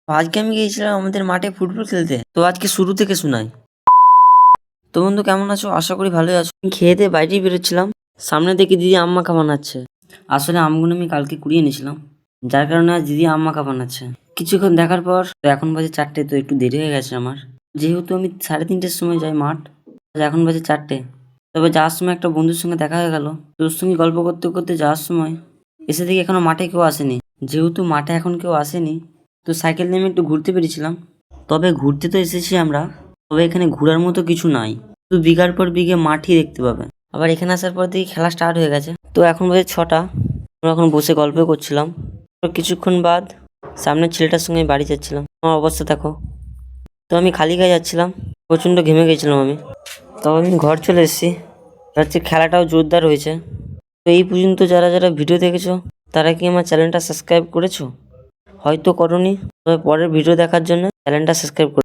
তো আজকে আমি গিয়েছিলাম আমাদের মাঠে ফুটবল খেলতে। তো আজকে শুরু থেকে শোনাই। তো বন্ধু কেমন আছো? আশা করি ভালোই আছো। আমি খেয়ে দিয়ে বাইরেই বেরোচ্ছিলাম, সামনে দেখি দিদি আম মাখা বানাচ্ছে। আসলে আমগুলো আমি কালকে কুড়িয়ে এনেছিলাম, যার কারণে আজ দিদি আম মাখা বানাচ্ছে। কিছুক্ষণ দেখার পর তো এখন বাজে 4টে, তো একটু দেরি হয়ে গেছে আমার, যেহেতু আমি 3:30টার সময় যাই মাঠ। এখন বাজে 4টে। তবে যাওয়ার সময় একটা বন্ধুর সঙ্গে দেখা হয়ে গেল। তোর সঙ্গে গল্প করতে করতে যাওয়ার সময় এসে দেখি এখনো মাঠে কেউ আসেনি। যেহেতু মাঠে এখন কেউ আসেনি, তো সাইকেল নিয়ে আমি একটু ঘুরতে পেরেছিলাম। তবে ঘুরতে তো এসেছি আমরা, তবে এখানে ঘোরার মতো কিছু নাই। শুধু বিঘার পর বিঘে মাঠই দেখতে পাবে। আবার এখানে আসার পর দেখি খেলা স্টার্ট হয়ে গেছে। তো এখন বাজে 6টা। আমরা এখন বসে গল্প করছিলাম। তো কিছুক্ষণ বাদ সামনের ছেলেটার সঙ্গে আমি বাড়ি যাচ্ছিলাম। আমার অবস্থা দেখো। তো আমি খালি গায়ে যাচ্ছিলাম, প্রচণ্ড ঘেমে গেছিলাম আমি। তবে আমি ঘর চলে এসেছি। হচ্ছে খেলাটাও জোরদার হয়েছে। তো এই পর্যন্ত যারা যারা ভিডিও দেখেছো, তারা কি আমার চ্যানেলটা সাবস্ক্রাইব করেছো? হয়তো করোনি, তবে পরের ভিডিও দেখার জন্য চ্যানেলটা সাবস্ক্রাইব